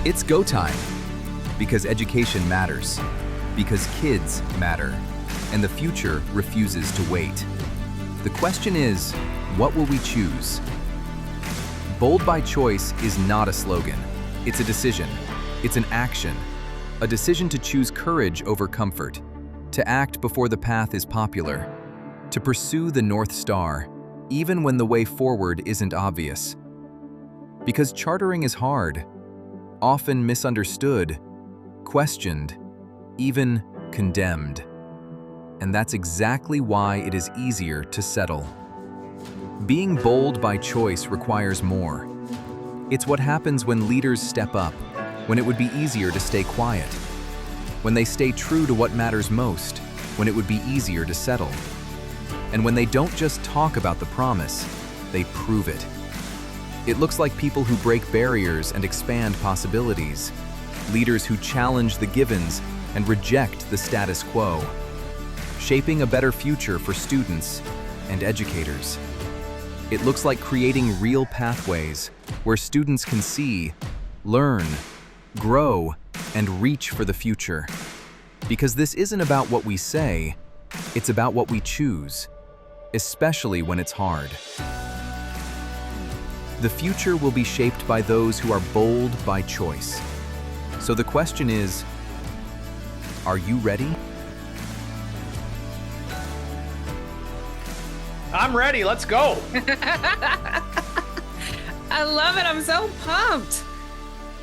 It's go time. Because education matters. Because kids matter. And the future refuses to wait. The question is, what will we choose? Bold by choice is not a slogan. It's a decision. It's an action. A decision to choose courage over comfort. To act before the path is popular. To pursue the North Star, even when the way forward isn't obvious. Because chartering is hard, often misunderstood, questioned, even condemned. And that's exactly why it is easier to settle. Being bold by choice requires more. It's what happens when leaders step up, when it would be easier to stay quiet, when they stay true to what matters most, when it would be easier to settle. And when they don't just talk about the promise, they prove it. It looks like people who break barriers and expand possibilities, leaders who challenge the givens and reject the status quo, shaping a better future for students and educators. It looks like creating real pathways where students can see, learn, grow, and reach for the future. Because this isn't about what we say, it's about what we choose, especially when it's hard. The future will be shaped by those who are bold by choice. So the question is, are you ready? I'm ready. Let's go. I love it. I'm so pumped.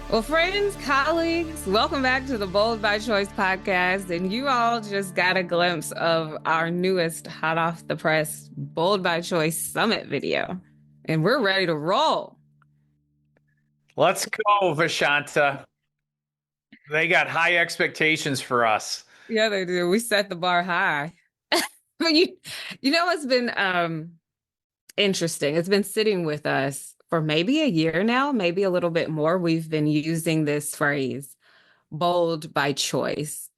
Well, friends, colleagues, welcome back to the Bold by Choice podcast. And you all just got a glimpse of our newest hot off the press Bold by Choice Summit video. And we're ready to roll. Let's go, Vashaunta. They got high expectations for us. Yeah, they do. We set the bar high. But you know what's been interesting? It's been sitting with us for maybe a year now, maybe a little bit more. We've been using this phrase, bold by choice.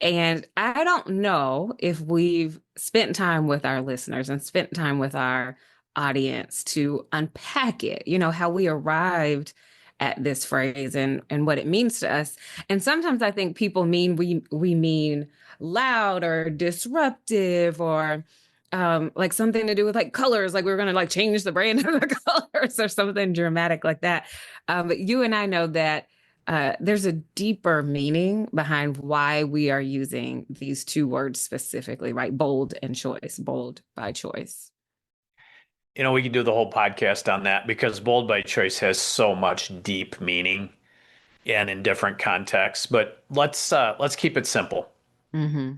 And I don't know if we've spent time with our listeners and spent time with our audience to unpack it, how we arrived at this phrase and what it means to us. And sometimes I think people mean we mean loud or disruptive or like something to do with like colors, like we were going to like change the brand of the colors or something dramatic like that. But you and I know that there's a deeper meaning behind why we are using these two words specifically, right? Bold and choice, bold by choice. We can do the whole podcast on that because bold by choice has so much deep meaning and in different contexts. But let's keep it simple. Mm-hmm.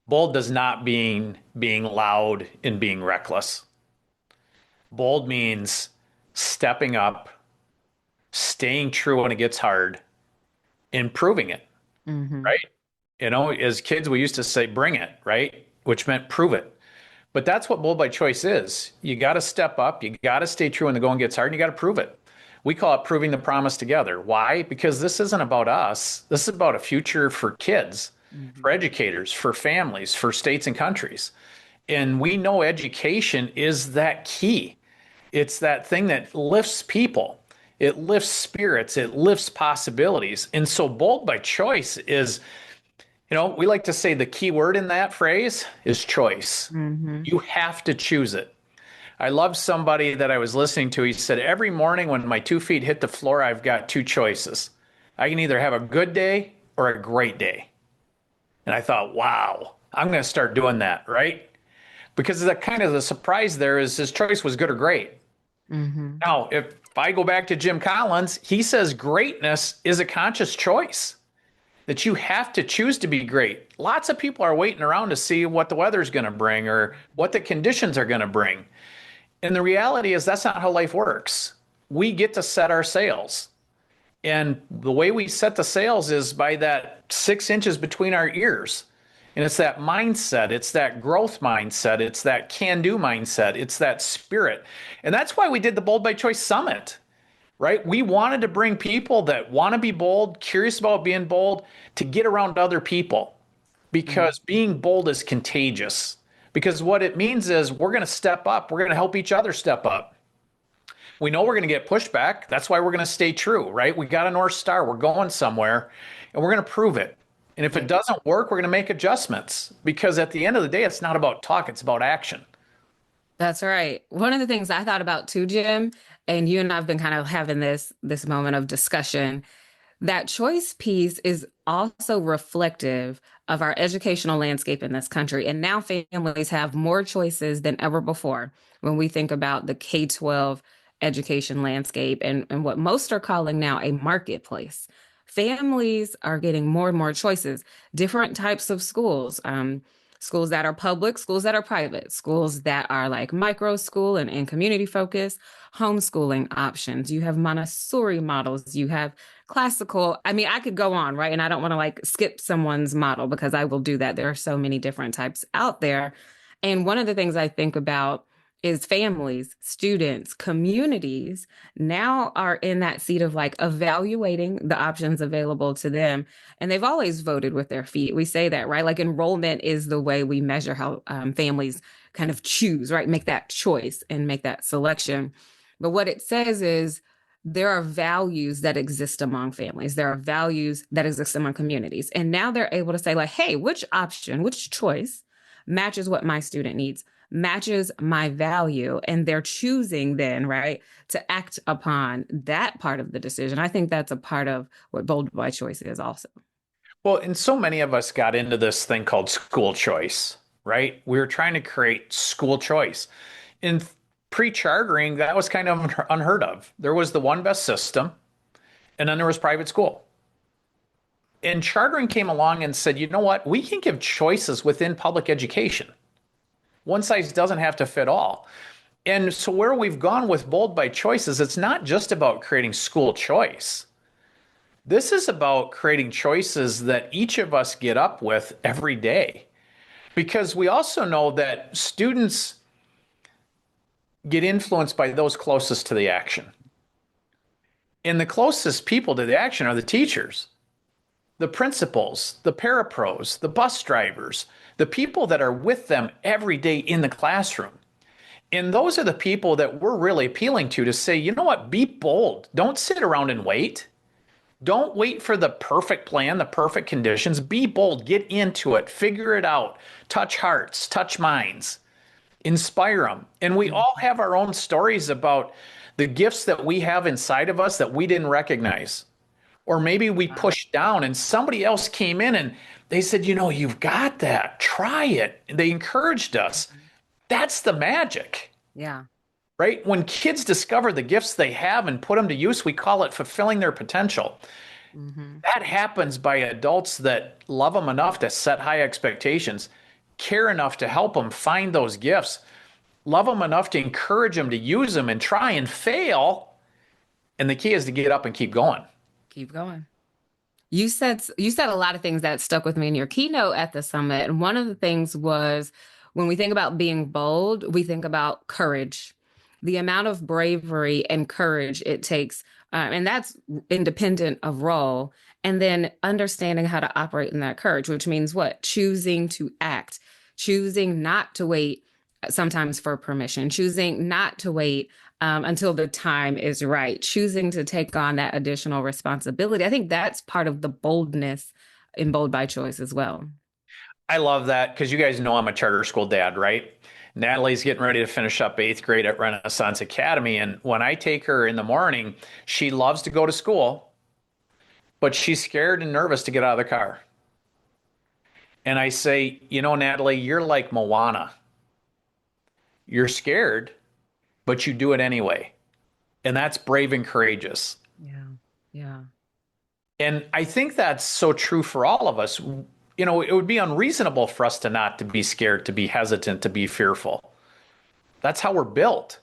Bold does not mean being loud and being reckless. Bold means stepping up, staying true when it gets hard, and proving it, right? As kids, we used to say, bring it, right? Which meant prove it. But that's what bold by choice is. You got to step up. You got to stay true when the going gets hard, and you got to prove it. We call it proving the promise together. Why? Because this isn't about us. This is about a future for kids, for educators, for families, for states and countries. And we know education is that key. It's that thing that lifts people. It lifts spirits. It lifts possibilities. And so bold by choice is, we like to say the key word in that phrase is choice. You have to choose it. I love somebody that I was listening to. He said, every morning when my 2 feet hit the floor, I've got two choices. I can either have a good day or a great day. And I thought, wow, I'm going to start doing that, right? Because that kind of the surprise there is his choice was good or great. Now, if I go back to Jim Collins, he says greatness is a conscious choice. That you have to choose to be great. Lots of people are waiting around to see what the weather's going to bring or what the conditions are going to bring. And the reality is that's not how life works. We get to set our sails. And the way we set the sails is by that 6 inches between our ears. And it's that mindset. It's that growth mindset. It's that can-do mindset. It's that spirit. And that's why we did the Bold by Choice Summit. Right? We wanted to bring people that want to be bold, curious about being bold, to get around other people because being bold is contagious. Because what it means is we're going to step up. We're going to help each other step up. We know we're going to get pushback. That's why we're going to stay true, right? We got a North Star. We're going somewhere and we're going to prove it. And if it Right. doesn't work, we're going to make adjustments because at the end of the day, it's not about talk, it's about action. That's right. One of the things I thought about too, Jim, and you and I've been kind of having this moment of discussion. That choice piece is also reflective of our educational landscape in this country. And now families have more choices than ever before when we think about the K-12 education landscape and what most are calling now a marketplace. Families are getting more and more choices, different types of schools. Schools that are public, schools that are private, schools that are like micro school and community focused, homeschooling options. You have Montessori models, you have classical. I mean, I could go on, right? And I don't want to like skip someone's model because I will do that. There are so many different types out there. And one of the things I think about is families, students, communities now are in that seat of like evaluating the options available to them. And they've always voted with their feet. We say that, right? Like enrollment is the way we measure how families kind of choose, right? Make that choice and make that selection. But what it says is there are values that exist among families. There are values that exist among communities. And now they're able to say, like, hey, which option, which choice matches what my student needs, matches my value. And they're choosing then, right, to act upon that part of the decision. I think that's a part of what Bold by Choice is also. Well, and so many of us got into this thing called school choice, right? We were trying to create school choice. In pre-chartering, that was kind of unheard of. There was the one best system, and then there was private school. And chartering came along and said, you know what? We can give choices within public education. One size doesn't have to fit all. And so where we've gone with Bold by Choices, it's not just about creating school choice. This is about creating choices that each of us get up with every day. Because we also know that students get influenced by those closest to the action. And the closest people to the action are the teachers, the principals, the parapros, the bus drivers, the people that are with them every day in the classroom. And those are the people that we're really appealing to say, you know what, be bold. Don't sit around and wait. Don't wait for the perfect plan, the perfect conditions. Be bold, get into it, figure it out, touch hearts, touch minds, inspire them. And we all have our own stories about the gifts that we have inside of us that we didn't recognize. Or maybe we pushed down and somebody else came in and they said, you know, you've got that, try it. And they encouraged us. That's the magic. Yeah. Right? When kids discover the gifts they have and put them to use, we call it fulfilling their potential. That happens by adults that love them enough to set high expectations, care enough to help them find those gifts, love them enough to encourage them to use them and try and fail. And the key is to get up and keep going. Keep going. You said a lot of things that stuck with me in your keynote at the summit. And one of the things was when we think about being bold, we think about courage, the amount of bravery and courage it takes. And that's independent of role. And then understanding how to operate in that courage, which means what? Choosing to act, choosing not to wait sometimes for permission, choosing not to wait until the time is right, choosing to take on that additional responsibility. I think that's part of the boldness in Bold by Choice as well. I love that because you guys know I'm a charter school dad, right? Natalie's getting ready to finish up 8th grade at Renaissance Academy. And when I take her in the morning, she loves to go to school, but she's scared and nervous to get out of the car. And I say, you know, Natalie, you're like Moana. You're scared, but you do it anyway. And that's brave and courageous. Yeah. Yeah. And I think that's so true for all of us. You know, it would be unreasonable for us to not to be scared, to be hesitant, to be fearful. That's how we're built.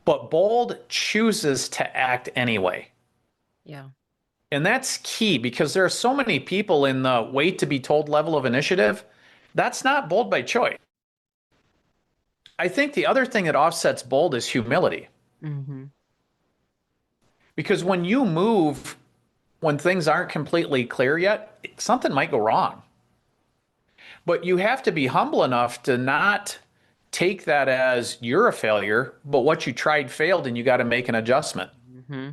But bold chooses to act anyway. Yeah. And that's key because there are so many people in the wait to be told level of initiative. That's not bold by choice. I think the other thing that offsets bold is humility. Because when you move, when things aren't completely clear yet, something might go wrong. But you have to be humble enough to not take that as you're a failure, but what you tried failed and you got to make an adjustment. Mm-hmm.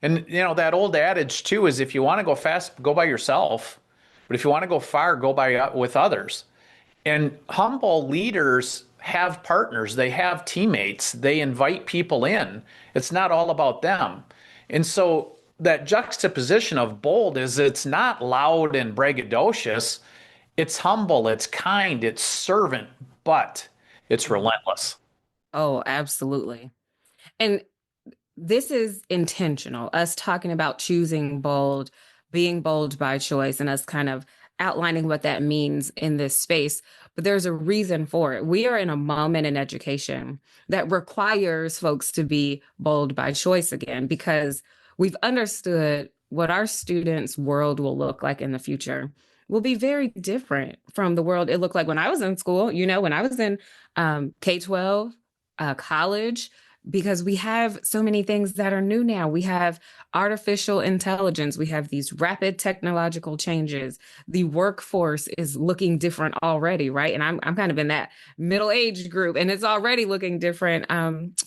And that old adage too is if you want to go fast, go by yourself. But if you want to go far, go by with others. And humble leaders have partners, they have teammates, they invite people in. It's not all about them. And so that juxtaposition of bold is it's not loud and braggadocious. It's humble, it's kind, it's servant, but it's relentless. Oh, absolutely. And this is intentional, us talking about choosing bold, being bold by choice, and us kind of outlining what that means in this space. But there's a reason for it. We are in a moment in education that requires folks to be bold by choice again, because we've understood what our students' world will look like in the future will be very different from the world it looked like when I was in school, when I was in K-12, college, because we have so many things that are new now. We have artificial intelligence. We have these rapid technological changes. The workforce is looking different already, right? And I'm kind of in that middle age group, and it's already looking different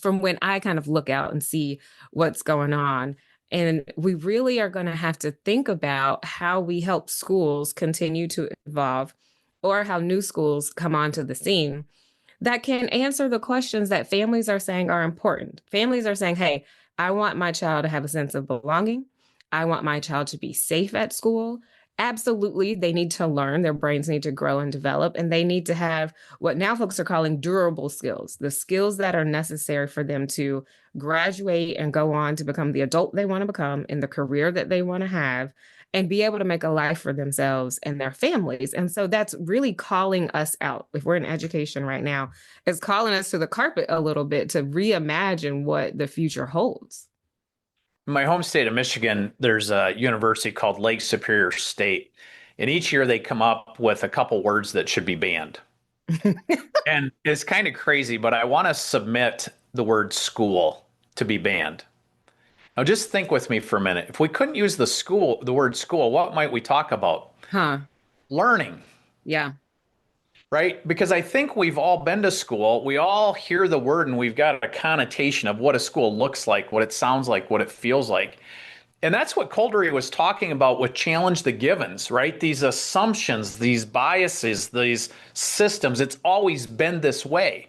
from when I kind of look out and see what's going on. And we really are going to have to think about how we help schools continue to evolve, or how new schools come onto the scene that can answer the questions that families are saying are important. Families are saying, hey, I want my child to have a sense of belonging. I want my child to be safe at school. Absolutely, they need to learn. Their brains need to grow and develop, and they need to have what now folks are calling durable skills, the skills that are necessary for them to graduate and go on to become the adult they want to become in the career that they want to have, and be able to make a life for themselves and their families. And so that's really calling us out. If we're in education right now, it's calling us to the carpet a little bit to reimagine what the future holds. In my home state of Michigan, there's a university called Lake Superior State. And each year they come up with a couple words that should be banned. And it's kind of crazy, but I want to submit the word school to be banned. Now, just think with me for a minute. If we couldn't use the word school, what might we talk about? Huh. Learning. Yeah. Right? Because I think we've all been to school. We all hear the word and we've got a connotation of what a school looks like, what it sounds like, what it feels like. And that's what Coldery was talking about with challenge the givens, right? These assumptions, these biases, these systems, it's always been this way.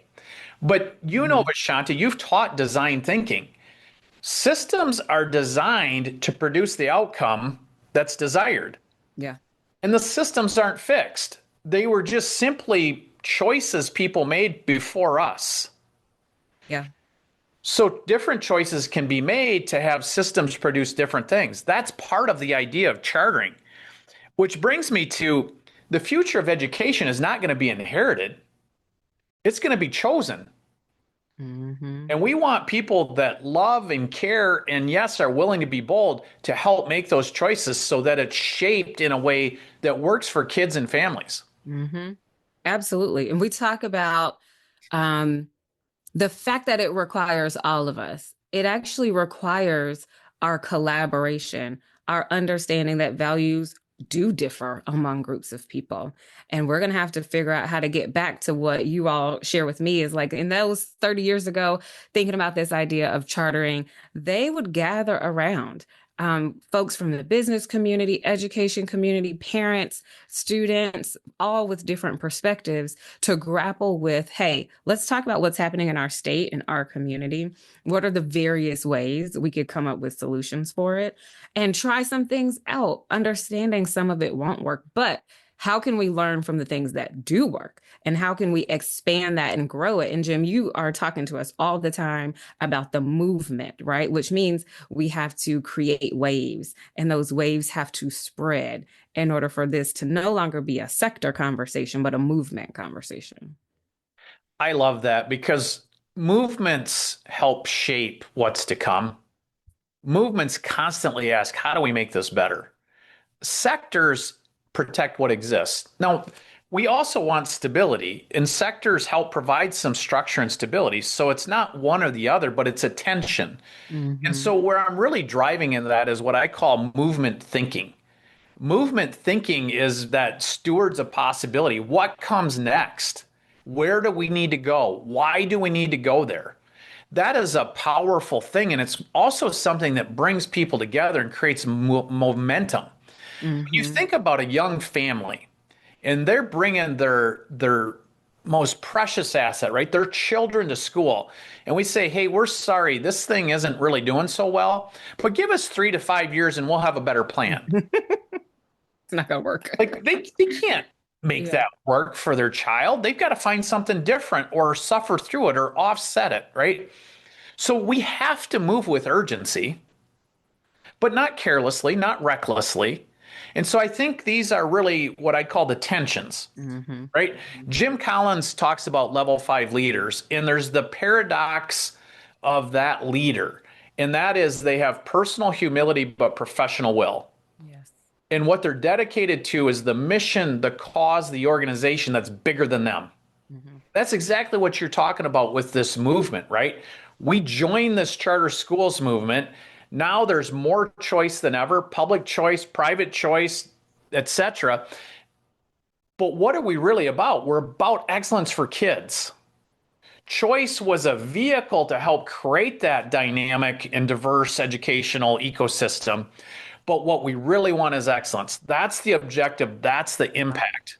But Vashaunta, you've taught design thinking. Systems are designed to produce the outcome that's desired. Yeah. And the systems aren't fixed. They were just simply choices people made before us. Yeah. So different choices can be made to have systems produce different things. That's part of the idea of chartering, which brings me to the future of education is not going to be inherited. It's going to be chosen. Mm-hmm. And we want people that love and care and, yes, are willing to be bold to help make those choices so that it's shaped in a way that works for kids and families. Mm-hmm. Absolutely. And we talk about the fact that it requires all of us. It actually requires our collaboration, our understanding that values do differ among groups of people. And we're going to have to figure out how to get back to what you all share with me is like in those 30 years ago, thinking about this idea of chartering, they would gather around folks from the business community, education community, parents, students, all with different perspectives to grapple with, hey, let's talk about what's happening in our state and our community. What are the various ways we could come up with solutions for it and try some things out, understanding some of it won't work, but how can we learn from the things that do work? And how can we expand that and grow it? And Jim, you are talking to us all the time about the movement, right? Which means we have to create waves, and those waves have to spread in order for this to no longer be a sector conversation, but a movement conversation. I love that because movements help shape what's to come. Movements constantly ask, how do we make this better? Sectors protect what exists. Now, we also want stability, and sectors help provide some structure and stability. So it's not one or the other, but it's a tension. Mm-hmm. And so where I'm really driving in that is what I call movement thinking. Movement thinking is that stewards of possibility. What comes next? Where do we need to go? Why do we need to go there? That is a powerful thing. And it's also something that brings people together and creates momentum. When you Mm-hmm. think about a young family and they're bringing their most precious asset, right? Their children to school. And we say, hey, we're sorry, this thing isn't really doing so well, but give us 3 to 5 years and we'll have a better plan. It's not gonna work. Like they can't make Yeah. that work for their child. They've got to find something different or suffer through it or offset it, right? So we have to move with urgency, but not carelessly, not recklessly. And so I think these are really what I call the tensions, Mm-hmm. right? Jim Collins talks about level 5 leaders, and there's the paradox of that leader. And that is they have personal humility, but professional will. Yes. And what they're dedicated to is the mission, the cause, the organization that's bigger than them. Mm-hmm. That's exactly what you're talking about with this movement, right? We joined this charter schools movement. Now there's more choice than ever, public choice, private choice, etc. But what are we really about? We're about excellence for kids. Choice was a vehicle to help create that dynamic and diverse educational ecosystem. But what we really want is excellence. That's the objective, that's the impact.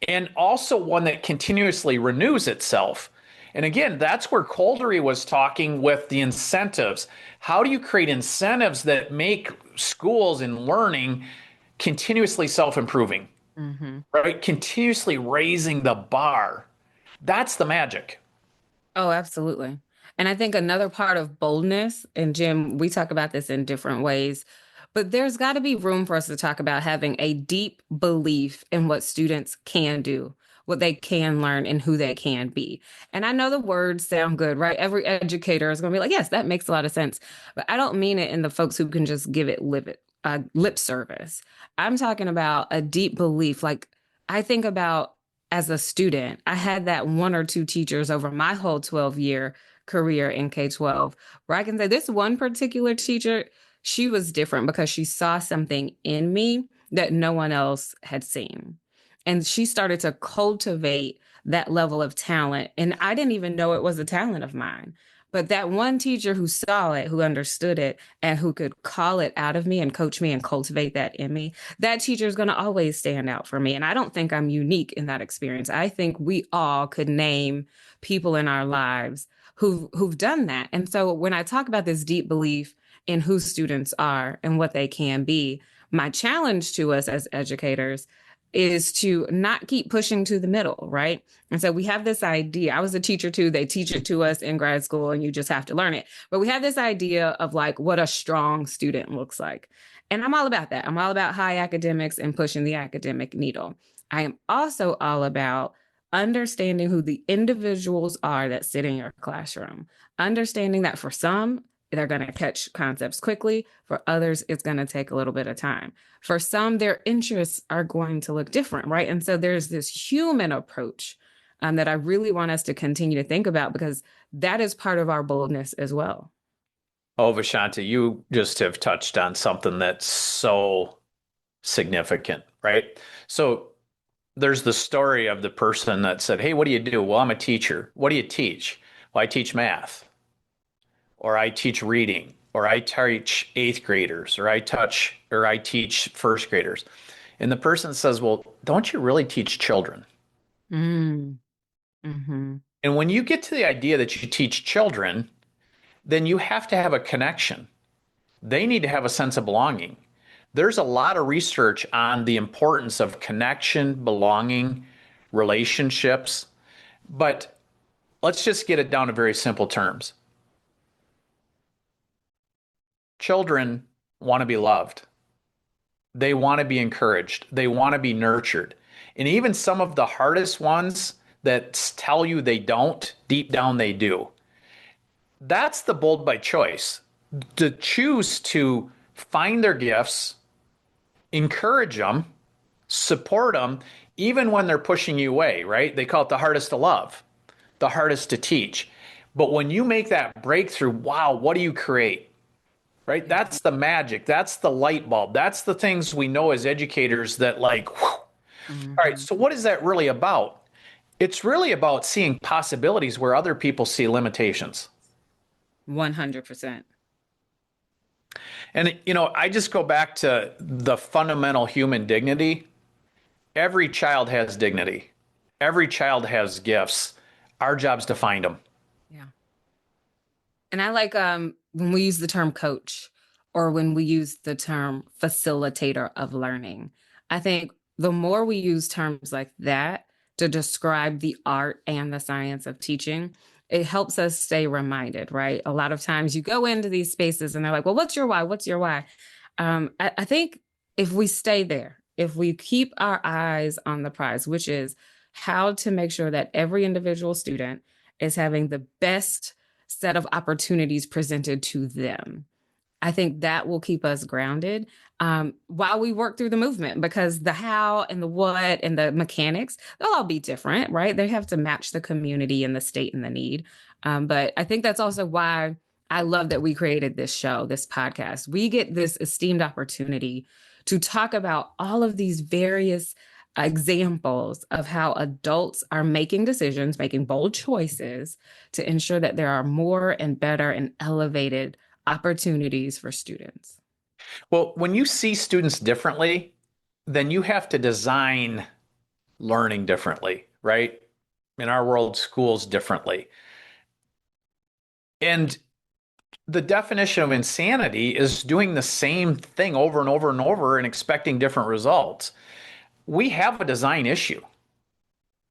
And also one that continuously renews itself. And again, that's where Coldery was talking with the incentives. How do you create incentives that make schools and learning continuously self-improving, Mm-hmm. right? Continuously raising the bar. That's the magic. Oh, absolutely. And I think another part of boldness, and Jim, we talk about this in different ways, but there's got to be room for us to talk about having a deep belief in what students can do, what they can learn, and who they can be. And I know the words sound good, right? Every educator is going to be like, yes, that makes a lot of sense. But I don't mean it in the folks who can just give it lip service. I'm talking about a deep belief. Like, I think about as a student, I had that one or two teachers over my whole 12-year career in K 12 where I can say this one particular teacher, she was different because she saw something in me that no one else had seen. And she started to cultivate that level of talent. And I didn't even know it was a talent of mine. But that one teacher who saw it, who understood it, and who could call it out of me and coach me and cultivate that in me, that teacher is going to always stand out for me. And I don't think I'm unique in that experience. I think we all could name people in our lives who've done that. And so when I talk about this deep belief in who students are and what they can be, my challenge to us as educators is to not keep pushing to the middle, right? And so we have this idea. I was a teacher too. They teach it to us in grad school and you just have to learn it. But we have this idea of like what a strong student looks like. And I'm all about that. I'm all about high academics and pushing the academic needle. I am also all about understanding who the individuals are that sit in your classroom, understanding that for some, they're going to catch concepts quickly. For others, it's going to take a little bit of time. For some, their interests are going to look different, right? And so there's this human approach that I really want us to continue to think about because that is part of our boldness as well. Oh, Vashaunta, you just have touched on something that's so significant, right? So there's the story of the person that said, hey, what do you do? Well, I'm a teacher. What do you teach? Well, I teach math, or I teach reading, or I teach eighth graders, or I teach first graders. And the person says, well, don't you really teach children? Mm. Mm-hmm. And when you get to the idea that you teach children, then you have to have a connection. They need to have a sense of belonging. There's a lot of research on the importance of connection, belonging, relationships, but let's just get it down to very simple terms. Children want to be loved. They want to be encouraged. They want to be nurtured. And even some of the hardest ones that tell you they don't, deep down they do. That's the bold by choice. To choose to find their gifts, encourage them, support them, even when they're pushing you away, right? They call it the hardest to love, the hardest to teach. But when you make that breakthrough, wow, what do you create? Right? That's the magic. That's the light bulb. That's the things we know as educators that like, whew. Mm-hmm. All right, so what is that really about? It's really about seeing possibilities where other people see limitations. 100%. And, I just go back to the fundamental human dignity. Every child has dignity. Every child has gifts. Our job's to find them. Yeah. And I like when we use the term coach or when we use the term facilitator of learning. I think the more we use terms like that to describe the art and the science of teaching, it helps us stay reminded, right? A lot of times you go into these spaces and they're like, well, what's your why? What's your why? I think if we stay there, if we keep our eyes on the prize, which is how to make sure that every individual student is having the best set of opportunities presented to them. I think that will keep us grounded while we work through the movement, because the how and the what and the mechanics, they'll all be different, right? They have to match the community and the state and the need. But I think that's also why I love that we created this show, this podcast. We get this esteemed opportunity to talk about all of these various examples of how adults are making decisions, making bold choices to ensure that there are more and better and elevated opportunities for students. Well, when you see students differently, then you have to design learning differently, right? In our world, schools differently. And the definition of insanity is doing the same thing over and over and over and expecting different results. We have a design issue,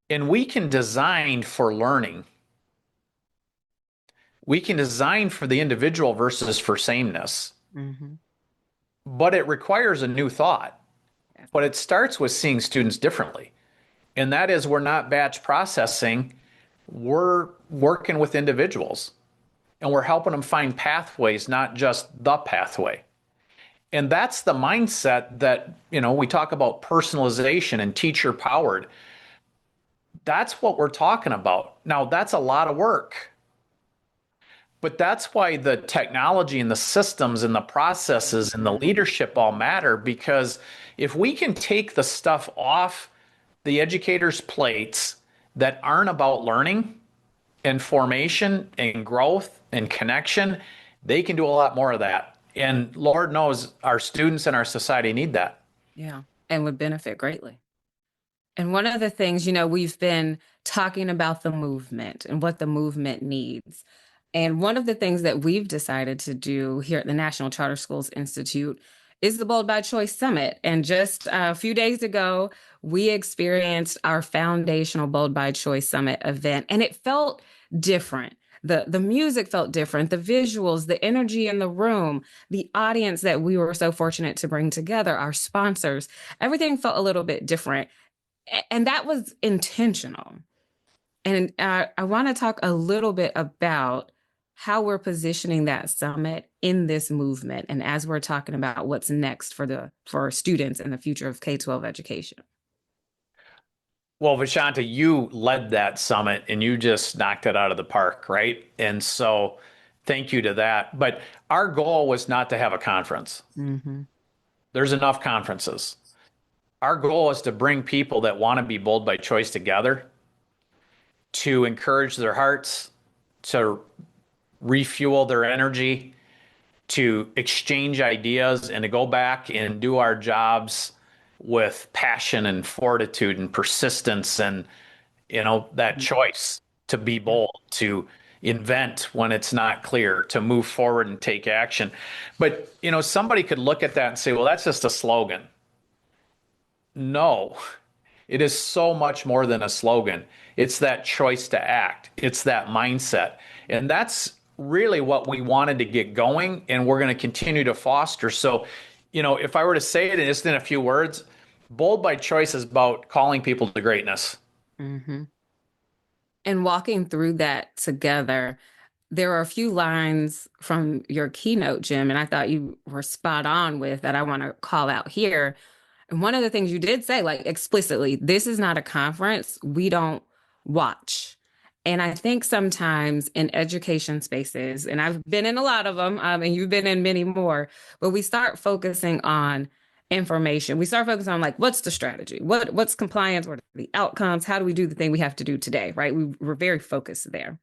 and we can design for learning. We can design for the individual versus for sameness. Mm-hmm. But it requires a new thought. But it starts with seeing students differently. And that is, we're not batch processing, we're working with individuals. And we're helping them find pathways, not just the pathway. And that's the mindset that, we talk about personalization and teacher powered. That's what we're talking about. Now, that's a lot of work. But that's why the technology and the systems and the processes and the leadership all matter, because if we can take the stuff off the educators' plates that aren't about learning and formation and growth and connection, they can do a lot more of that. And Lord knows our students and our society need that. Yeah, and would benefit greatly. And one of the things, we've been talking about the movement and what the movement needs. And one of the things that we've decided to do here at the National Charter Schools Institute is the Bold by Choice Summit. And just a few days ago, we experienced our foundational Bold by Choice Summit event, and it felt different. The music felt different, the visuals, the energy in the room, the audience that we were so fortunate to bring together, our sponsors, everything felt a little bit different. And that was intentional. And I want to talk a little bit about how we're positioning that summit in this movement, and as we're talking about what's next for students and the future of K-12 education. Well, Vashaunta, you led that summit and you just knocked it out of the park, right? And so thank you to that. But our goal was not to have a conference. Mm-hmm. There's enough conferences. Our goal is to bring people that want to be bold by choice together, to encourage their hearts, to refuel their energy, to exchange ideas, and to go back and do our jobs with passion and fortitude and persistence and, that choice to be bold, to invent when it's not clear, to move forward and take action. But, somebody could look at that and say, well, that's just a slogan. No, it is so much more than a slogan. It's that choice to act. It's that mindset. And that's really what we wanted to get going, and we're going to continue to foster. So, if I were to say it just in a few words, Bold by Choice is about calling people to greatness. Mm-hmm. And walking through that together, there are a few lines from your keynote, Jim, and I thought you were spot on with that I want to call out here. And one of the things you did say, like explicitly, this is not a conference. We don't watch. And I think sometimes in education spaces, and I've been in a lot of them, and you've been in many more, but we start focusing on information. We start focusing on like, what's the strategy? What's compliance? What are the outcomes? How do we do the thing we have to do today? Right. We're very focused there.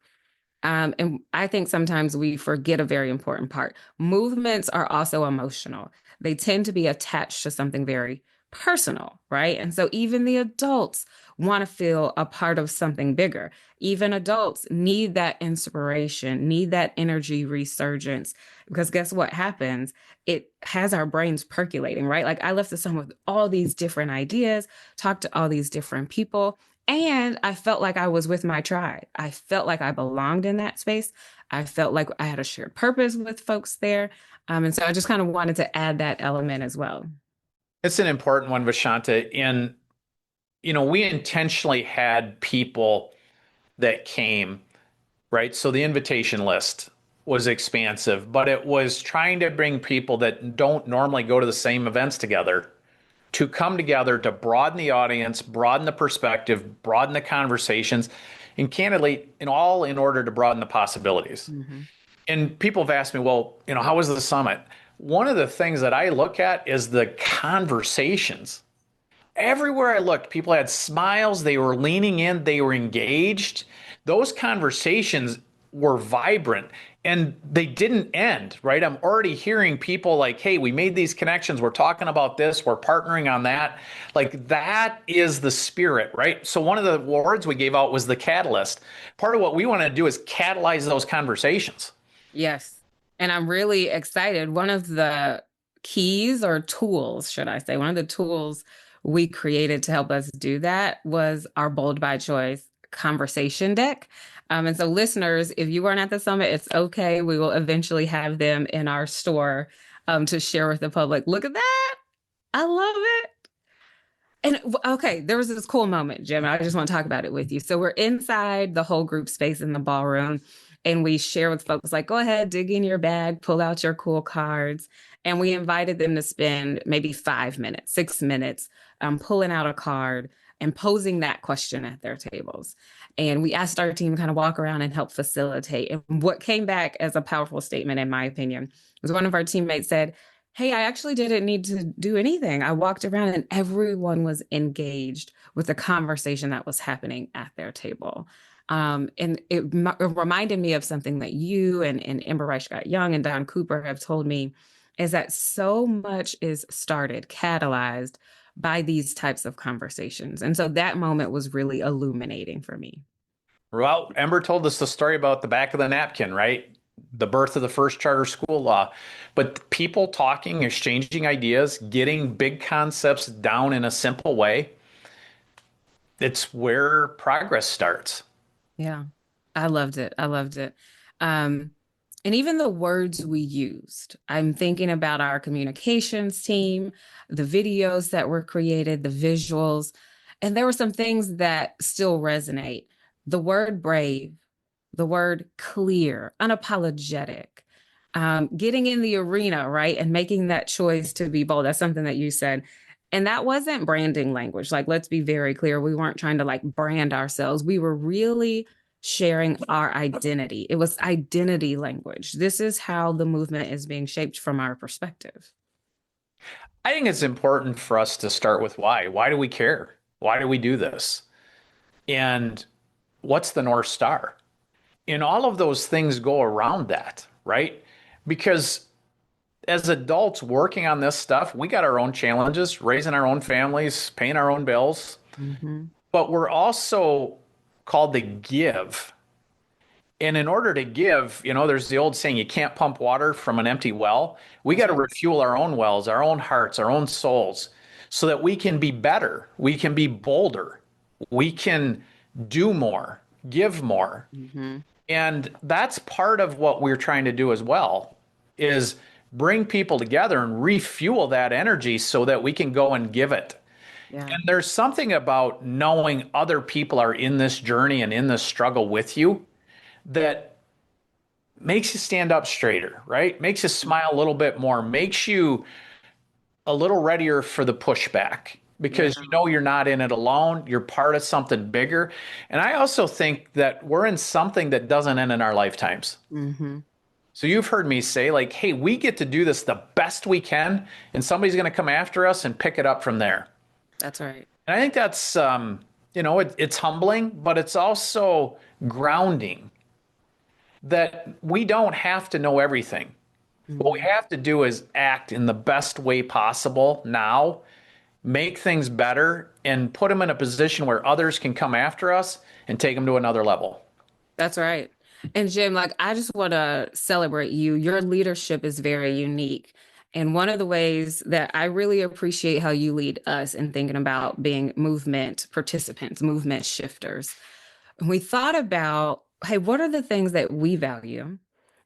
And I think sometimes we forget a very important part. Movements are also emotional. They tend to be attached to something very personal, right? And so even the adults want to feel a part of something bigger. Even adults need that inspiration, need that energy resurgence. Because guess what happens? It has our brains percolating, right? Like I left the summer with all these different ideas, talked to all these different people. And I felt like I was with my tribe. I felt like I belonged in that space. I felt like I had a shared purpose with folks there. And so I just kind of wanted to add that element as well. It's an important one, Vashaunta. And, we intentionally had people that came, right? So the invitation list was expansive, but it was trying to bring people that don't normally go to the same events together to come together to broaden the audience, broaden the perspective, broaden the conversations, and candidly, in order to broaden the possibilities. Mm-hmm. And people have asked me, well, how was the summit? One of the things that I look at is the conversations. Everywhere I looked, people had smiles, they were leaning in, they were engaged. Those conversations were vibrant and they didn't end, right? I'm already hearing people like, hey, we made these connections. We're talking about this. We're partnering on that. Like that is the spirit, right? So one of the awards we gave out was the catalyst. Part of what we want to do is catalyze those conversations. Yes. And I'm really excited. One of the keys or tools, should I say, one of the tools we created to help us do that was our Bold by Choice conversation deck. And so, listeners, if you weren't at the summit, it's okay. We will eventually have them in our store to share with the public. Look at that. I love it. And okay, there was this cool moment, Jim. I just want to talk about it with you. So we're inside the whole group space in the ballroom, and we share with folks like, go ahead, dig in your bag, pull out your cool cards. And we invited them to spend maybe 5 minutes, 6 minutes, pulling out a card and posing that question at their tables. And we asked our team to kind of walk around and help facilitate. And what came back as a powerful statement, in my opinion, was one of our teammates said, hey, I actually didn't need to do anything. I walked around and everyone was engaged with the conversation that was happening at their table. And it reminded me of something that you and Ember Rice Scott Young and Don Cooper have told me, is that so much is started, catalyzed by these types of conversations. And so that moment was really illuminating for me. Well, Ember told us the story about the back of the napkin, right? The birth of the first charter school law. But people talking, exchanging ideas, getting big concepts down in a simple way, it's where progress starts. Yeah, I loved it. I loved it. And even the words we used, I'm thinking about our communications team, the videos that were created, the visuals, and there were some things that still resonate. The word brave, the word clear, unapologetic, getting in the arena, right? And making that choice to be bold. That's something that you said. And that wasn't branding language. Like, let's be very clear. We weren't trying to like brand ourselves. We were really sharing our identity. It was identity language. This is how the movement is being shaped from our perspective. I think it's important for us to start with why. Why do we care? Why do we do this? And what's the North Star? And all of those things go around that, right? Because as adults working on this stuff, we got our own challenges, raising our own families, paying our own bills. Mm-hmm. But we're also called to give. And in order to give, there's the old saying, you can't pump water from an empty well. We got to refuel our own wells, our own hearts, our own souls, so that we can be better. We can be bolder. We can do more, give more. Mm-hmm. And that's part of what we're trying to do as well, is bring people together and refuel that energy so that we can go and give it. Yeah. And there's something about knowing other people are in this journey and in this struggle with you that makes you stand up straighter, right? Makes you smile a little bit more, makes you a little readier for the pushback. Because you're not in it alone. You're part of something bigger. And I also think that we're in something that doesn't end in our lifetimes. Mm-hmm. So you've heard me say, like, hey, we get to do this the best we can, and somebody's going to come after us and pick it up from there. That's right. And I think that's, it's humbling, but it's also grounding that we don't have to know everything. What we Mhm. have to do is act in the best way possible now, make things better, and put them in a position where others can come after us and take them to another level. That's right. And Jim, like, I just want to celebrate you. Your leadership is very unique. And one of the ways that I really appreciate how you lead us in thinking about being movement participants, movement shifters. We thought about, hey, what are the things that we value?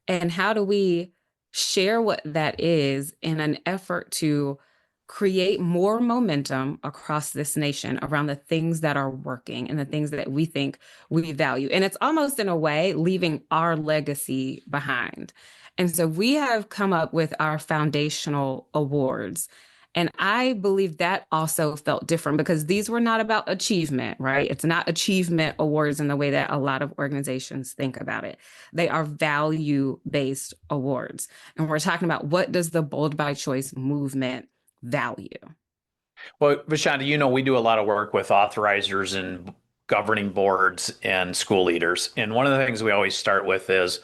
And how do we share what that is in an effort to create more momentum across this nation around the things that are working and the things that we think we value? And it's almost in a way leaving our legacy behind. And so we have come up with our foundational awards. And I believe that also felt different because these were not about achievement, right? It's not achievement awards in the way that a lot of organizations think about it. They are value-based awards. And we're talking about, what does the Bold by Choice movement value? Well, Vashaunta, we do a lot of work with authorizers and governing boards and school leaders. And one of the things we always start with is,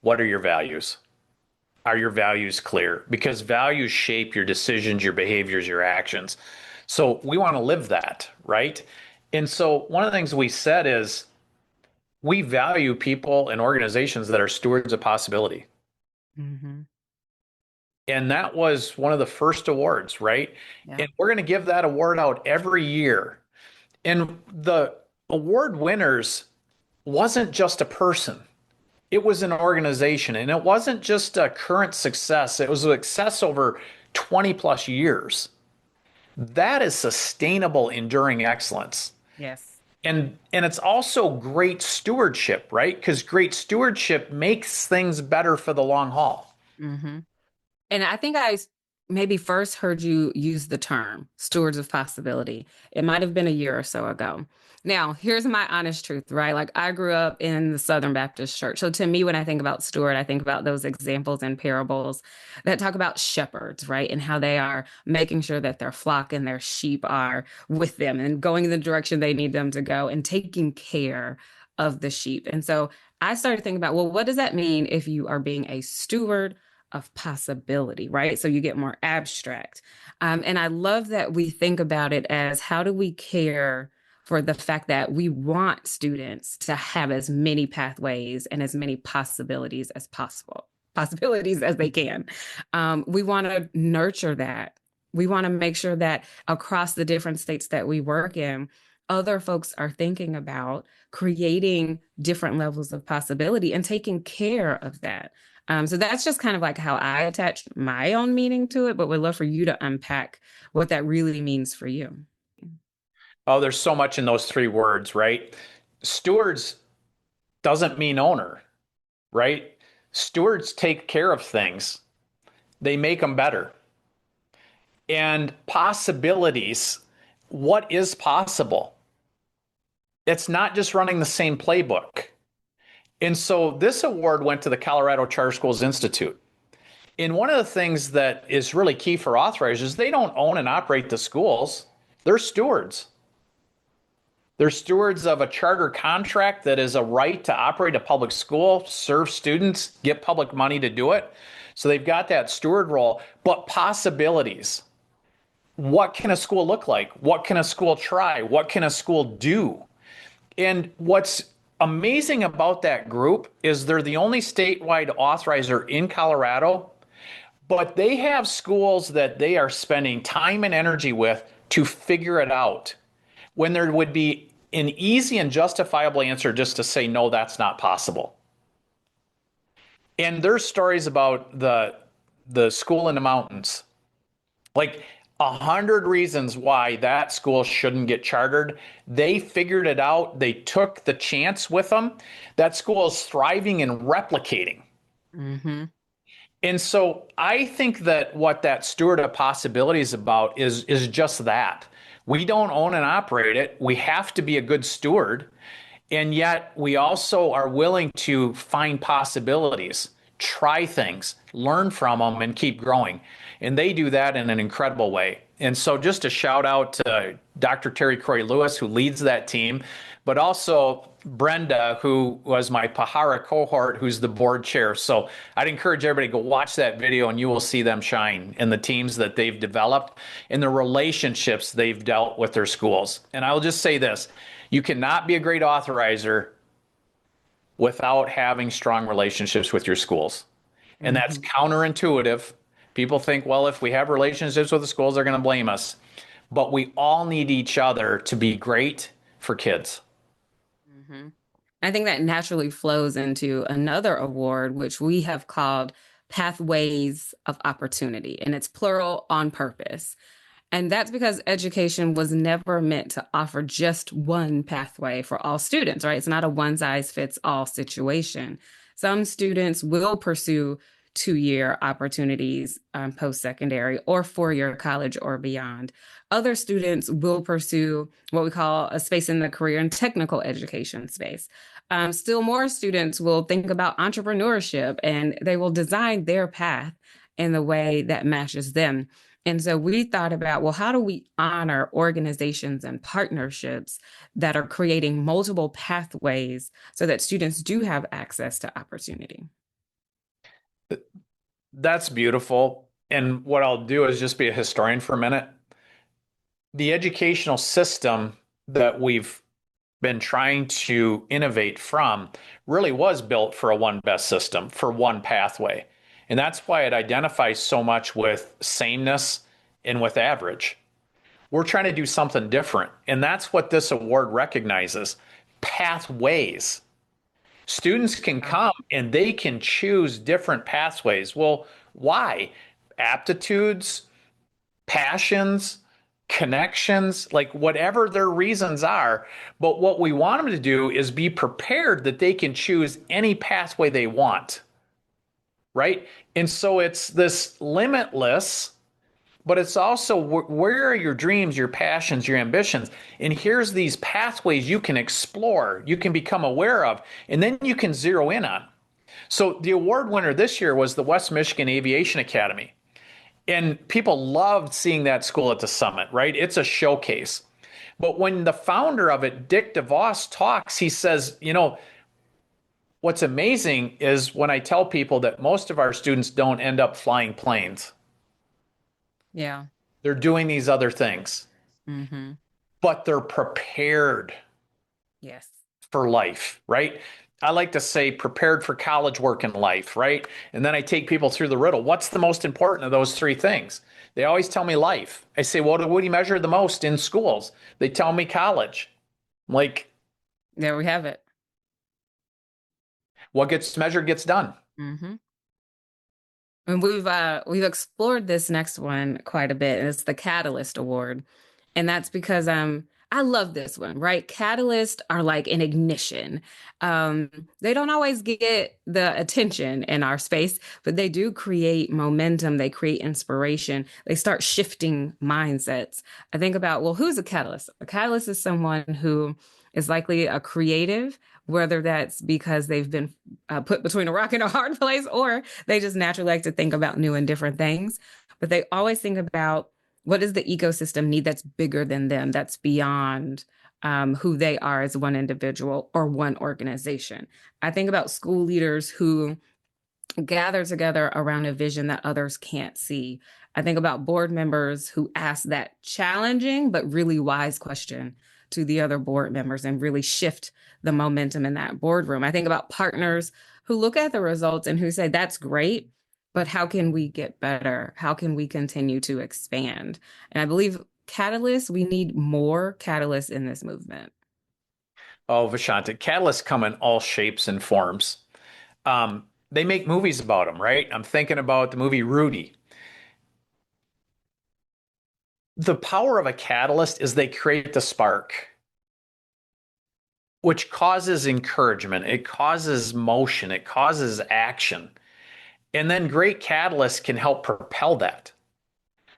what are your values? Are your values clear? Because values shape your decisions, your behaviors, your actions. So we want to live that, right? And so one of the things we said is we value people and organizations that are stewards of possibility. Mm-hmm. And that was one of the first awards, right? Yeah. And we're going to give that award out every year. And the award winners wasn't just a person. It was an organization, and it wasn't just a current success. It was a success over 20 plus years. That is sustainable, enduring excellence. Yes. And it's also great stewardship, right? Because great stewardship makes things better for the long haul. Mm-hmm. And I think I maybe first heard you use the term stewards of possibility. It might have been a year or so ago. Now, here's my honest truth, right? Like, I grew up in the Southern Baptist Church. So to me, when I think about steward, I think about those examples and parables that talk about shepherds, right? And how they are making sure that their flock and their sheep are with them and going in the direction they need them to go and taking care of the sheep. And so I started thinking about, well, what does that mean if you are being a steward of possibility, right? So you get more abstract. And I love that we think about it as, how do we care for the fact that we want students to have as many pathways and as many possibilities as possible, possibilities as they can. We want to nurture that. We want to make sure that across the different states that we work in, other folks are thinking about creating different levels of possibility and taking care of that. So that's just kind of like how I attached my own meaning to it, but would love for you to unpack what that really means for you. Oh, there's so much in those three words, right? Stewards doesn't mean owner, right? Stewards take care of things, they make them better. And possibilities, what is possible? It's not just running the same playbook. And so this award went to the Colorado Charter Schools Institute. And one of the things that is really key for authorizers is they don't own and operate the schools, they're stewards. They're stewards of a charter contract that is a right to operate a public school, serve students, get public money to do it. So they've got that steward role, but possibilities. What can a school look like? What can a school try? What can a school do? And what's amazing about that group is they're the only statewide authorizer in Colorado, but they have schools that they are spending time and energy with to figure it out, when there would be an easy and justifiable answer just to say, no, that's not possible. And there's stories about the school in the mountains, like 100 reasons why that school shouldn't get chartered. They figured it out. They took the chance with them. That school is thriving and replicating. Mm-hmm. And so I think that what that steward of possibility is about is just that. We don't own and operate it. We have to be a good steward. And yet we also are willing to find possibilities try things, learn from them, and keep growing. And they do that in an incredible way. And so, just a shout out to Dr. Terry Croy Lewis, who leads that team, but also Brenda, who was my Pahara cohort, who's the board chair. So, I'd encourage everybody to go watch that video and you will see them shine in the teams that they've developed and the relationships they've dealt with their schools. And I'll just say this, you cannot be a great authorizer without having strong relationships with your schools. And that's counterintuitive. People think, well, if we have relationships with the schools, they're going to blame us. But we all need each other to be great for kids. I think that naturally flows into another award, which we have called Pathways of Opportunity, and it's plural on purpose. And that's because education was never meant to offer just one pathway for all students, right? It's not a one size fits all situation. Some students will pursue 2-year opportunities post-secondary or 4-year college or beyond. Other students will pursue what we call a space in the career and technical education space. Still more students will think about entrepreneurship and they will design their path in the way that matches them. And so we thought about, well, how do we honor organizations and partnerships that are creating multiple pathways so that students do have access to opportunity? That's beautiful. And what I'll do is just be a historian for a minute. The educational system that we've been trying to innovate from really was built for a one best system, for one pathway. And that's why it identifies so much with sameness and with average. We're trying to do something different. And that's what this award recognizes, pathways. Students can come and they can choose different pathways. Well, why? Aptitudes, passions, connections, like whatever their reasons are. But what we want them to do is be prepared that they can choose any pathway they want. Right? And so it's this limitless, but it's also where are your dreams, your passions, your ambitions? And here's these pathways you can explore, you can become aware of, and then you can zero in on. So the award winner this year was the West Michigan Aviation Academy. And people loved seeing that school at the summit, right? It's a showcase. But when the founder of it, Dick DeVos, talks, he says, what's amazing is when I tell people that most of our students don't end up flying planes. Yeah. They're doing these other things, but they're prepared Yes. for life, right? I like to say prepared for college work in life, right? And then I take people through the riddle. What's the most important of those three things? They always tell me life. I say, well, what do you measure the most in schools? They tell me college. I'm like, there we have it. What gets measured gets done. And we've explored this next one quite a bit, and it's the Catalyst Award. And that's because I love this one, right? Catalysts are like an ignition. They don't always get the attention in our space, but they do create momentum. They create inspiration. They start shifting mindsets. I think about, well, who's a catalyst? A catalyst is someone who is likely a creative, whether that's because they've been put between a rock and a hard place, or they just naturally like to think about new and different things. But they always think about, what does the ecosystem need that's bigger than them, that's beyond who they are as one individual or one organization? I think about school leaders who gather together around a vision that others can't see. I think about board members who ask that challenging but really wise question to the other board members and really shift the momentum in that boardroom. I think about partners who look at the results and who say, that's great, but how can we get better? How can we continue to expand? And I believe catalysts, we need more catalysts in this movement. Oh, Vashaunta, catalysts come in all shapes and forms. They make movies about them, right? I'm thinking about the movie Rudy. The power of a catalyst is they create the spark, which causes encouragement. It causes motion. It causes action. And then great catalysts can help propel that,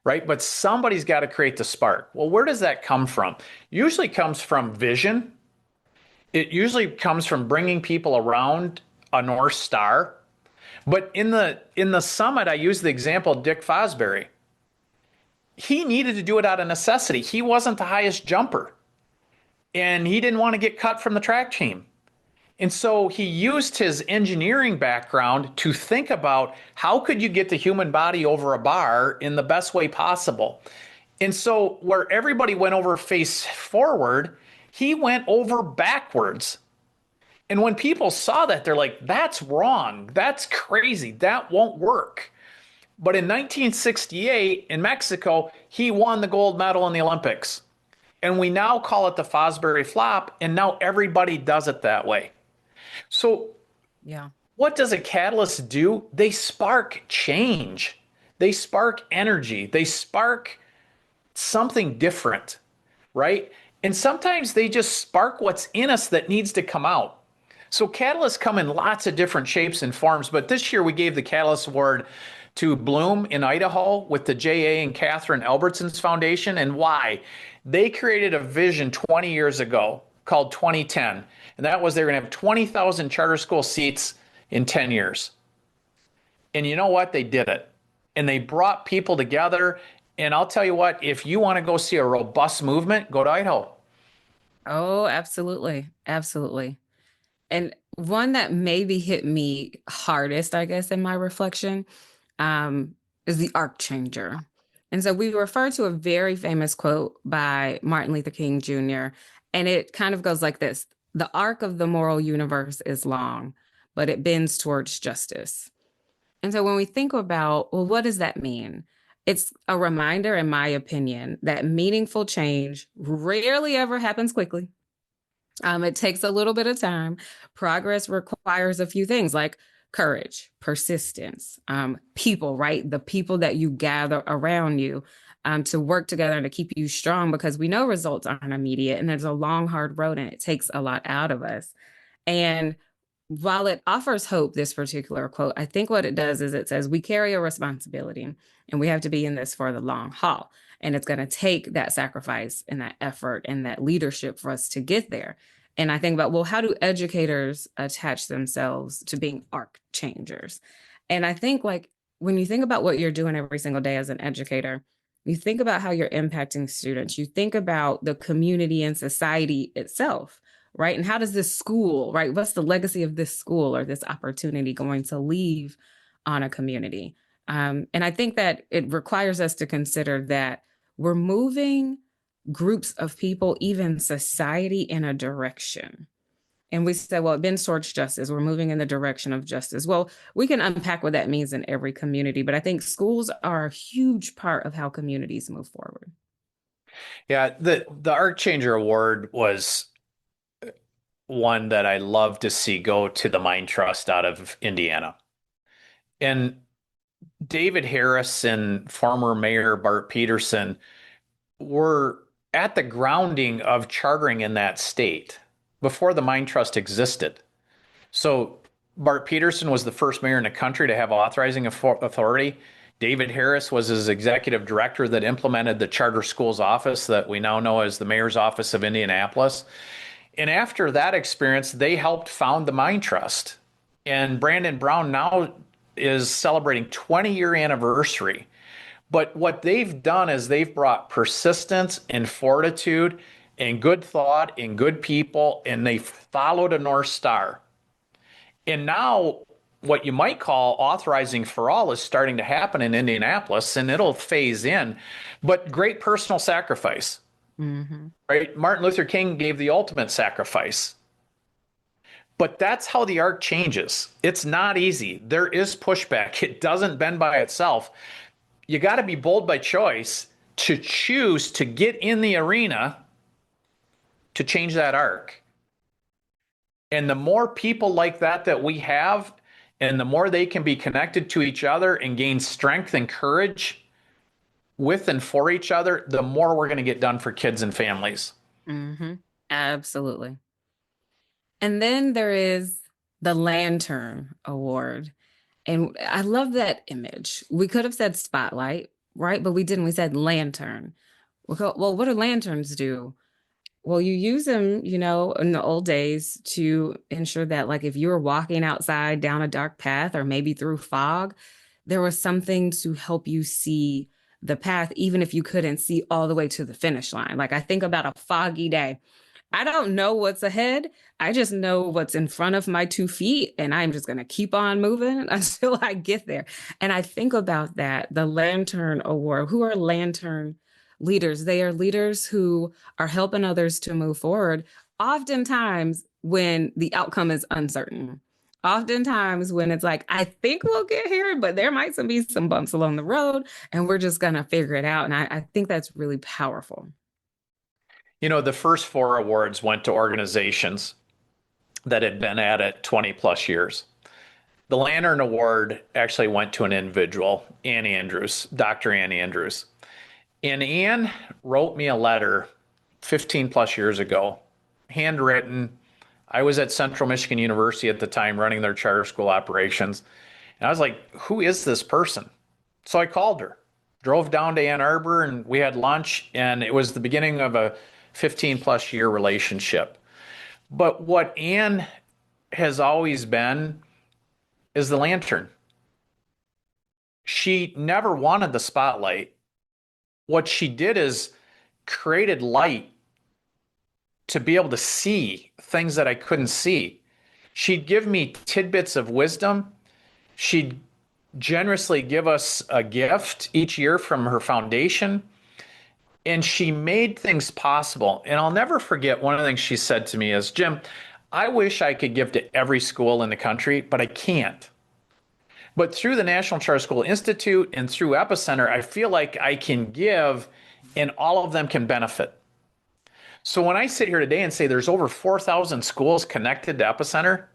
right? But somebody's got to create the spark. Well, where does that come from? Usually comes from vision. It usually comes from bringing people around a North Star. But in the summit, I used the example of Dick Fosbury. He needed to do it out of necessity. He wasn't the highest jumper, and he didn't want to get cut from the track team. And so he used his engineering background to think about how could you get the human body over a bar in the best way possible. And so where everybody went over face forward, he went over backwards. And when people saw that, they're like, that's wrong. That's crazy. That won't work. But in 1968 in Mexico, he won the gold medal in the Olympics. And we now call it the Fosbury flop. And now everybody does it that way. So, Yeah. what does a catalyst do? They spark change, they spark energy, they spark something different, right? And sometimes they just spark what's in us that needs to come out. So catalysts come in lots of different shapes and forms, but this year we gave the Catalyst Award to Bloom in Idaho with the J.A. and Catherine Albertson's Foundation. And why? They created a vision 20 years ago called 2010, and that was they're going to have 20,000 charter school seats in 10 years. And you know what? They did it. And they brought people together. And I'll tell you what, if you want to go see a robust movement, go to Idaho. Oh, absolutely. Absolutely. And one that maybe hit me hardest, I guess, in my reflection, is the arc changer. And so we refer to a very famous quote by Martin Luther King Jr., and it kind of goes like this: the arc of the moral universe is long, but it bends towards justice. And so when we think about, well, what does that mean? It's a reminder, in my opinion, that meaningful change rarely ever happens quickly. It takes a little bit of time. Progress requires a few things like courage, persistence, people, right? The people that you gather around you to work together and to keep you strong, because we know results aren't immediate and there's a long, hard road and it takes a lot out of us. And while it offers hope, this particular quote, I think what it does is it says we carry a responsibility and we have to be in this for the long haul. And it's going to take that sacrifice and that effort and that leadership for us to get there. And I think about, well, how do educators attach themselves to being arc changers? And I think, like, when you think about what you're doing every single day as an educator, you think about how you're impacting students, you think about the community and society itself, right? And how does this school, right? What's the legacy of this school or this opportunity going to leave on a community? And I think that it requires us to consider that we're moving groups of people, even society, in a direction. And we say, well, it bends towards justice. We're moving in the direction of justice. Well, we can unpack what that means in every community, but I think schools are a huge part of how communities move forward. Yeah, the Arc Changer Award was one that I love to see go to the Mind Trust out of Indiana. And David Harris and former Mayor Bart Peterson were at the grounding of chartering in that state before the Mind Trust existed. So Bart Peterson was the first mayor in the country to have authorizing authority. David Harris was his executive director that implemented the charter schools office that we now know as the mayor's office of Indianapolis. And after that experience, they helped found the Mind Trust. And Brandon Brown now is celebrating 20-year anniversary. But what they've done is they've brought persistence and fortitude and good thought and good people, and they followed a North Star. And now what you might call authorizing for all is starting to happen in Indianapolis, and it'll phase in, but great personal sacrifice. Mm-hmm. Right? Martin Luther King gave the ultimate sacrifice. But that's how the arc changes. It's not easy. There is pushback. It doesn't bend by itself. You got to be bold by choice to choose to get in the arena to change that arc. And the more people like that we have, and the more they can be connected to each other and gain strength and courage with and for each other, the more we're going to get done for kids and families. Mm-hmm. Absolutely. And then there is the Lantern Award. And I love that image. We could have said spotlight, right? But we didn't. We said lantern. Well, what do lanterns do? Well, you use them, in the old days to ensure that, like, if you were walking outside down a dark path or maybe through fog, there was something to help you see the path, even if you couldn't see all the way to the finish line. Like, I think about a foggy day. I don't know what's ahead. I just know what's in front of my 2 feet, and I'm just going to keep on moving until I get there. And I think about that, the Lantern Award. Who are Lantern leaders? They are leaders who are helping others to move forward, oftentimes when the outcome is uncertain. Oftentimes, when it's like, I think we'll get here, but there might be some bumps along the road, and we're just going to figure it out. And I think that's really powerful. The first 4 awards went to organizations that had been at it 20 plus years. The Lantern Award actually went to an individual, Ann Andrews, Dr. Ann Andrews. And Ann wrote me a letter 15 plus years ago, handwritten. I was at Central Michigan University at the time running their charter school operations. And I was like, who is this person? So I called her, drove down to Ann Arbor, and we had lunch. And it was the beginning of a 15 plus year relationship. But what Ann has always been is the lantern. She never wanted the spotlight. What she did is created light to be able to see things that I couldn't see. She'd give me tidbits of wisdom. She'd generously give us a gift each year from her foundation. And she made things possible. And I'll never forget one of the things she said to me is, Jim, I wish I could give to every school in the country, but I can't. But through the National Charter School Institute and through Epicenter, I feel like I can give and all of them can benefit. So when I sit here today and say there's over 4,000 schools connected to Epicenter,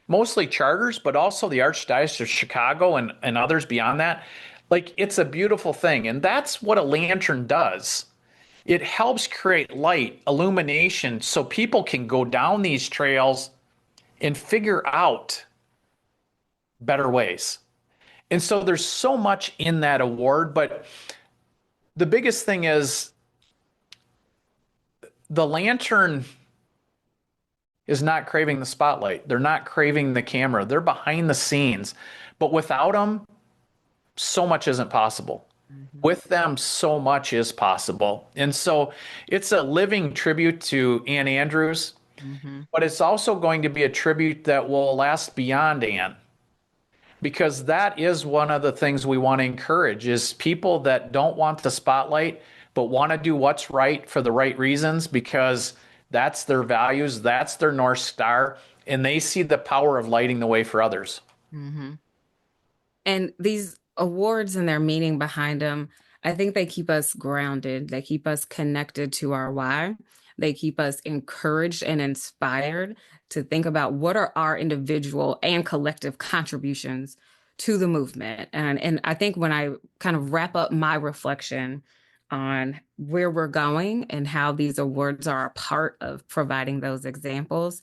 mostly charters, but also the Archdiocese of Chicago and others beyond that, like, it's a beautiful thing. And that's what a lantern does. It helps create light, illumination, so people can go down these trails and figure out better ways. And so there's so much in that award, but the biggest thing is the lantern is not craving the spotlight. They're not craving the camera. They're behind the scenes. But without them, so much isn't possible. Mm-hmm. With them, so much is possible. And so it's a living tribute to Ann Andrews, mm-hmm. but it's also going to be a tribute that will last beyond Ann. Because that is one of the things we want to encourage is people that don't want the spotlight, but want to do what's right for the right reasons, because that's their values, that's their North Star, and they see the power of lighting the way for others. Mm-hmm. And these awards and their meaning behind them, I think they keep us grounded. They keep us connected to our why. They keep us encouraged and inspired to think about what are our individual and collective contributions to the movement. And I think when I kind of wrap up my reflection on where we're going and how these awards are a part of providing those examples,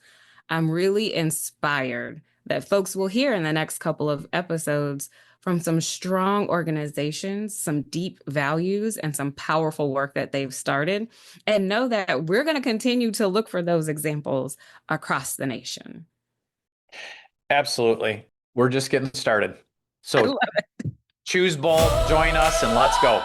I'm really inspired that folks will hear in the next couple of episodes from some strong organizations, some deep values, and some powerful work that they've started, and know that we're going to continue to look for those examples across the nation. Absolutely. We're just getting started. So choose bold, join us, and let's go.